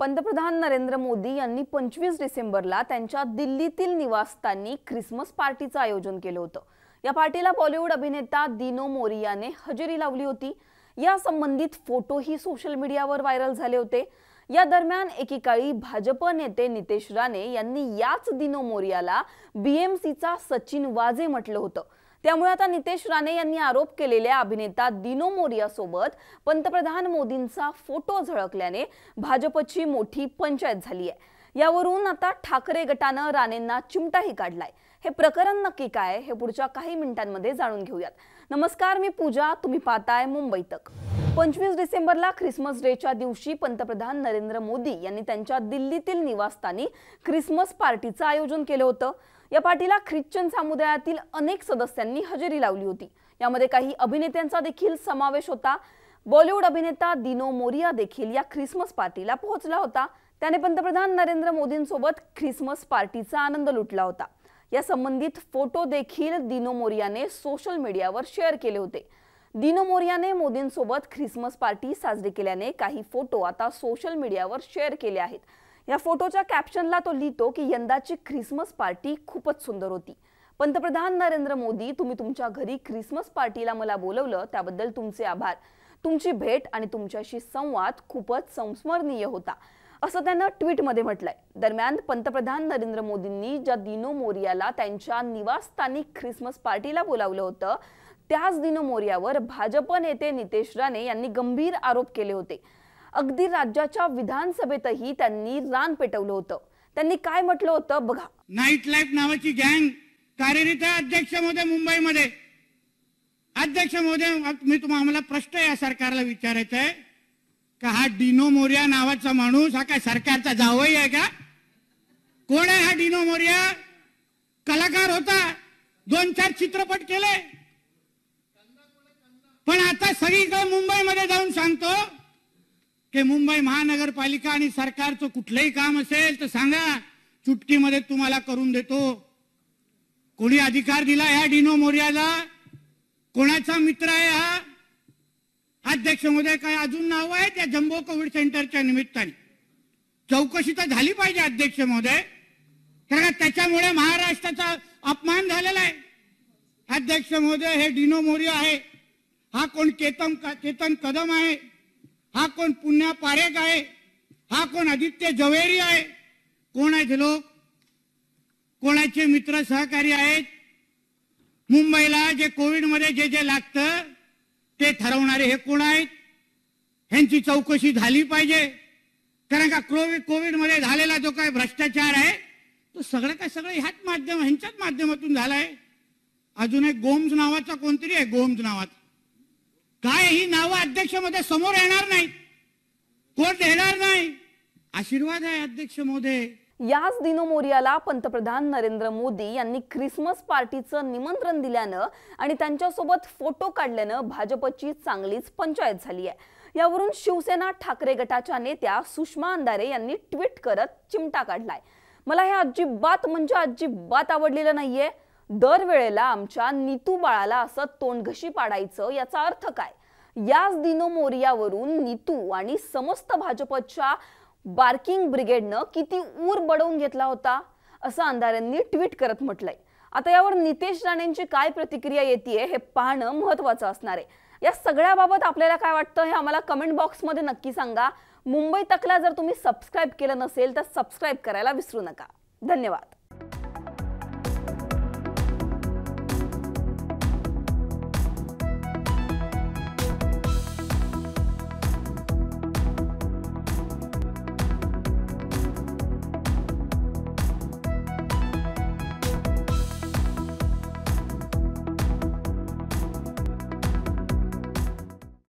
पंतप्रधान नरेंद्र मोदी यांनी 25 डिसेंबरला त्यांच्या दिल्लीतील निवासस्थानी ख्रिसमस पार्टीचं आयोजन केलं होतं। या पार्टीला बॉलिवूड अभिनेता दिनो मोरियाने हजेरी लावली होती। या संबंधित फोटोही सोशल मीडियावर व्हायरल झाले होते। या दरम्यान एकेकाळी भाजप नेते नितेश राणे यांनी याच दिनो मोरियाला बीएमसीचा सचिन वाजे म्हटलं होतं। त्यामुळे आता नितेश राणे यांनी आरोप केलेल्या अभिनेता दिनो मोरिया सोबत पंतप्रधान मोदींचा फोटो झळकल्याने भाजपची मोठी पंचायत झाली आहे। यावरून आता ठाकरे गटानं राणेंना चिमटाही काढलाय। हे प्रकरण नक्की काय हे पुढच्या काही मिनिटांमध्ये जाणून घेऊयात। नमस्कार, मी पूजा, तुम्ही पाहताय मुंबई तक। 25 डिसेंबरला ख्रिसमस डेच्या दिवशी पंतप्रधान नरेंद्र मोदी यांनी त्यांच्या दिल्लीतील निवासस्थानी ख्रिसमस पार्टीचं आयोजन केलं होतं। या पार्टीला ख्रिश्चन समुदायातील अनेक सदस्यांनी हजेरी लावली होती। यामध्ये काही अभिनेत्यांचा देखील समावेश होता। बॉलिवूड अभिनेता दिनो मोरिया देखील या ख्रिसमस पार्टीला पोहोचला होता। त्याने पंतप्रधान नरेंद्र मोदींसोबत ख्रिसमस पार्टीचा आनंद लुटला होता। या संबंधित फोटो देखील दिनो मोरियाने सोशल मीडियावर शेअर केले होते। दिनो मोरियाने मोदींसोबत ख्रिसमस पार्टी साजरी केल्याने काही फोटो आता सोशल मीडियावर शेअर केले आहेत। या फोटोच्या कॅप्शनला तो लिहितो की यंदाची ख्रिसमस पार्टी खूपच सुंदर होती। पंतप्रधान नरेंद्र मोदी, तुम्ही तुमच्या घरी ख्रिसमस पार्टीला मला बोलवलं त्याबद्दल तुमचे आभार। तुमची भेट आणि तुमच्याशी संवाद खूपच संस्मरणीय होता, असं त्यानं ट्विटमध्ये म्हटलंय। दरम्यान पंतप्रधान नरेंद्र मोदींनी ज्या दिनो मोरियाला त्यांच्या निवासस्थानी ख्रिसमस पार्टीला बोलावलं होतं त्याच दिनो मोरियावर भाजप नेते नितेश राणे यांनी गंभीर आरोप केले होते। अगदी राज्याच्या विधानसभेतही त्यांनी रान पेटवलं होतं। त्यांनी काय म्हटलं होतं बघा। नाईट लाईफ नावाची गँग कार्यरत आहे अध्यक्ष महोदय मुंबईमध्ये। अध्यक्ष महोदय, मी तुम्हाला प्रश्न या सरकारला विचारायचा आहे का हा दिनो मोरिया नावाचा माणूस हा काय सरकारचा जावई आहे का? कोण आहे हा दिनो मोरिया? कलाकार होता, 2-4 चित्रपट केले, पण आता सगळीकडे मुंबईमध्ये जाऊन सांगतो की मुंबई महानगरपालिका आणि सरकारचं कुठलंही काम असेल तर सांगा, चुटकीमध्ये तुम्हाला करून देतो। कोणी अधिकार दिला या दिनो मोरियाला? कोणाचा मित्र आहे हा? अध्यक्ष महोदय, काय अजून नाव आहे त्या जम्बो कोविड सेंटरच्या निमित्ताने? चौकशी तर झाली पाहिजे अध्यक्ष महोदय, कारण त्याच्यामुळे महाराष्ट्राचा अपमान झालेला आहे। अध्यक्ष महोदय, हे दिनो मोरिया आहे, हा कोण केतन कदम आहे, हा कोण पुण्या पारेख आहे, हा कोण आदित्य जवेरी आहे? कोण आहेत हे लोक? कोणाचे मित्र सहकारी आहेत? मुंबईला जे कोविड मध्ये जे जे लागतं ते ठरवणारे हे कोण आहेत? ह्यांची चौकशी झाली पाहिजे, कारण का कोविड मध्ये झालेला जो काय भ्रष्टाचार आहे तो सगळं ह्यांच्याच माध्यमातून झालाय। अजून एक गोम्स नावाचा कोणतरी आहे, गोम्स नावाचा, काय ही नावं अध्यक्ष मध्ये समोर येणार नाही, कोण देणार नाही। आशीर्वाद आहे अध्यक्ष महोदय। याच दिनो मोरियाला पंतप्रधान नरेंद्र मोदी यांनी ख्रिसमस पार्टीचं निमंत्रण दिल्यानं आणि त्यांच्यासोबत फोटो काढल्यानं भाजपची चांगलीच पंचायत झाली आहे। यावरून शिवसेना ठाकरे गटाच्या नेत्या सुषमा अंधारे यांनी ट्विट करत चिमटा काढलाय। मला हे अजिबात आवडलेलं नाहीये। दरवेळेला आमच्या नीतू बाळाला असं तोंडघशी पाडायचं, याचा अर्थ काय? याच दिनो मोरियावरून नीतू आणि समस्त भाजपच्या बार्किंग ब्रिगेडनं किती ऊर बडवून घेतला होता, असं अंधारेंनी ट्विट करत म्हटलंय। आता यावर नितेश राणेंची काय प्रतिक्रिया येते हे पाहणं महत्त्वाचं असणार आहे। या सगळ्याबाबत आपल्याला काय वाटतं हे आम्हाला कमेंट बॉक्समध्ये नक्की सांगा। मुंबई तकला जर तुम्ही सबस्क्राइब केलं नसेल तर सबस्क्राइब करायला विसरू नका। धन्यवाद।